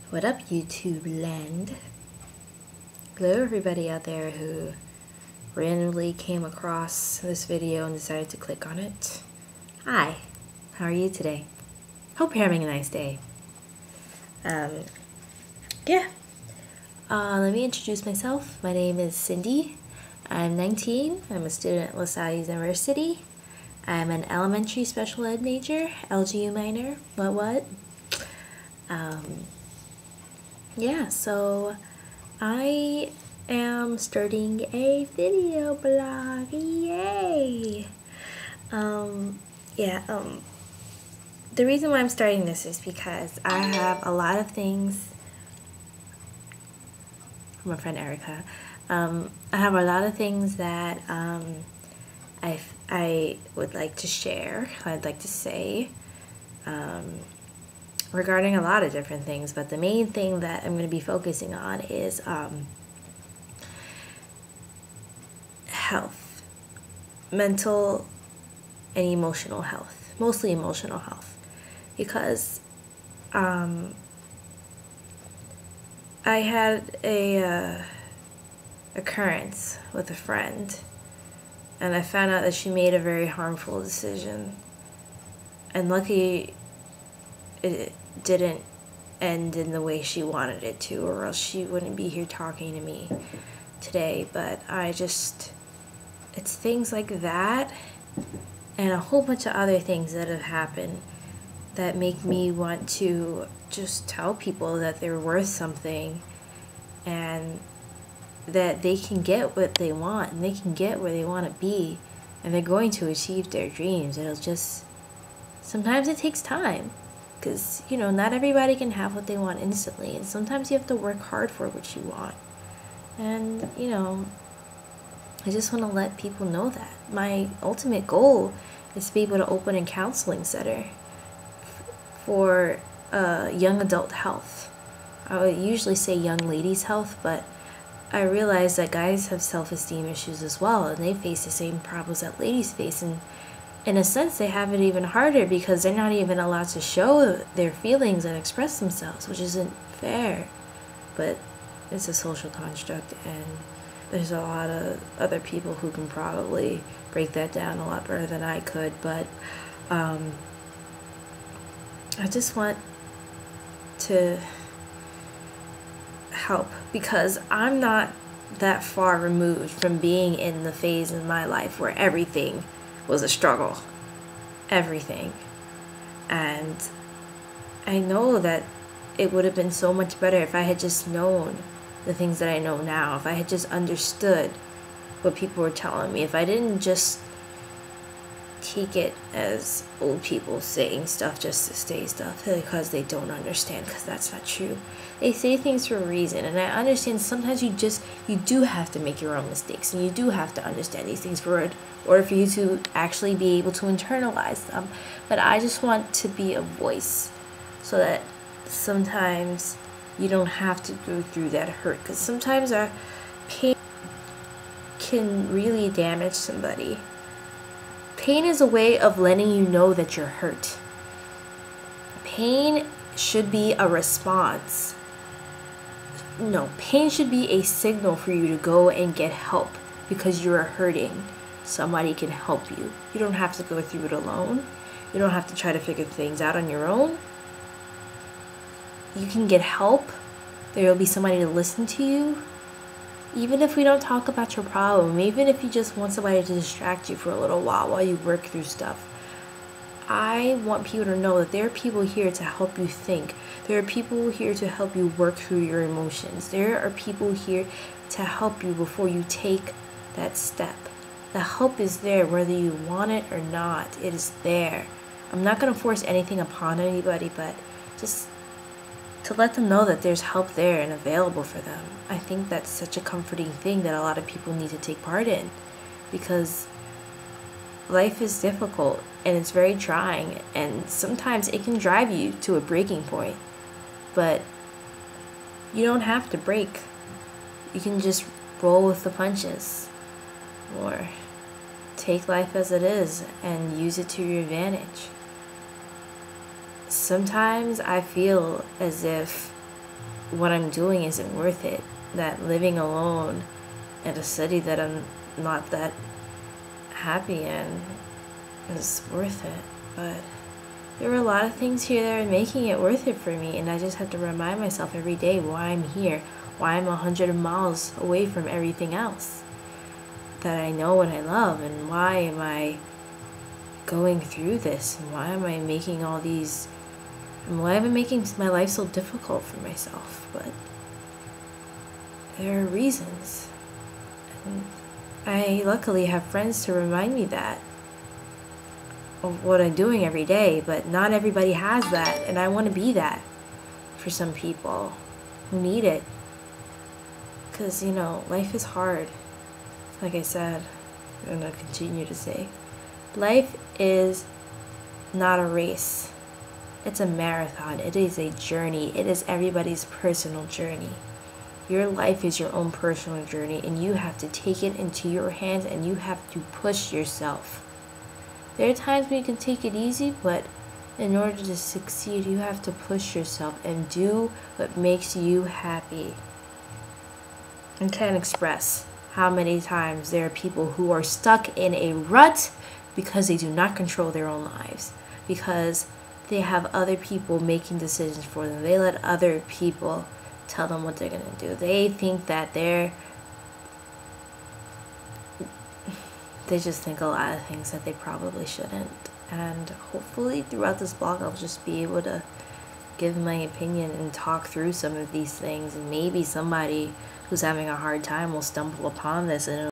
What up, YouTube land? Hello, everybody out there who randomly came across this video and decided to click on it. Hi, how are you today? Hope you're having a nice day. Let me introduce myself. My name is Cindy. I'm 19. I'm a student at LaSalle University. I'm an elementary special ed major, LGU minor. What? So I am starting a video blog. Yay! The reason why I'm starting this is because I have a lot of things from my friend Erica. I have a lot of things that I would like to share. I'd like to say regarding a lot of different things, but the main thing that I'm going to be focusing on is health, mental and emotional health, mostly emotional health, because I had a occurrence with a friend, and I found out that she made a very harmful decision, and lucky it didn't end in the way she wanted it to, or else she wouldn't be here talking to me today. But it's things like that and a whole bunch of other things that have happened that make me want to just tell people that they're worth something and that they can get what they want and they can get where they want to be and they're going to achieve their dreams. Sometimes it takes time, because not everybody can have what they want instantly, and sometimes you have to work hard for what you want. And I just want to let people know that my ultimate goal is to be able to open a counseling center for young adult health. I would usually say young ladies' health, but I realize that guys have self-esteem issues as well, and they face the same problems that ladies face, and in a sense they have it even harder because they're not even allowed to show their feelings and express themselves, which isn't fair, but it's a social construct, and there's a lot of other people who can probably break that down a lot better than I could. But I just want to help because I'm not that far removed from being in the phase in my life where everything was a struggle. Everything. And I know that it would have been so much better if I had just known the things that I know now, if I had just understood what people were telling me, if I didn't just take it as old people saying stuff just to say stuff because they don't understand, because that's not true. They say things for a reason, and I understand sometimes you do have to make your own mistakes, and you do have to understand these things for it, or for you to actually be able to internalize them. But I just want to be a voice so that sometimes you don't have to go through that hurt, because sometimes our pain can really damage somebody. Pain is a way of letting you know that you're hurt. Pain should be a response. No, pain should be a signal for you to go and get help because you are hurting. Somebody can help you. You don't have to go through it alone. You don't have to try to figure things out on your own. You can get help. There will be somebody to listen to you. Even if we don't talk about your problem, even if you just want somebody to distract you for a little while you work through stuff. I want people to know that there are people here to help you think. There are people here to help you work through your emotions. There are people here to help you before you take that step. The help is there whether you want it or not. It is there. I'm not going to force anything upon anybody, but just to let them know that there's help there and available for them. I think that's such a comforting thing that a lot of people need to take part in, because life is difficult and it's very trying, and sometimes it can drive you to a breaking point, but you don't have to break. You can just roll with the punches or take life as it is and use it to your advantage. Sometimes I feel as if what I'm doing isn't worth it. That living alone in a city that I'm not that happy in is worth it. But there are a lot of things here that are making it worth it for me, and I just have to remind myself every day why I'm here, why I'm 100 miles away from everything else that I know and I love, and why am I going through this, and why am I making all these, and why am I making my life so difficult for myself. But there are reasons, and I luckily have friends to remind me that of what I'm doing every day, but not everybody has that, and I want to be that for some people who need it, because life is hard. Like I said, I'm going to continue to say, life is not a race. It's a marathon. It is a journey. It is everybody's personal journey. Your life is your own personal journey, and you have to take it into your hands, and you have to push yourself. There are times when you can take it easy, but in order to succeed, you have to push yourself and do what makes you happy. I can't express how many times there are people who are stuck in a rut because they do not control their own lives, because they have other people making decisions for them. They let other people tell them what they're going to do. They think that they just think a lot of things that they probably shouldn't. And hopefully throughout this blog, I'll just be able to give my opinion and talk through some of these things, and maybe somebody who's having a hard time will stumble upon this and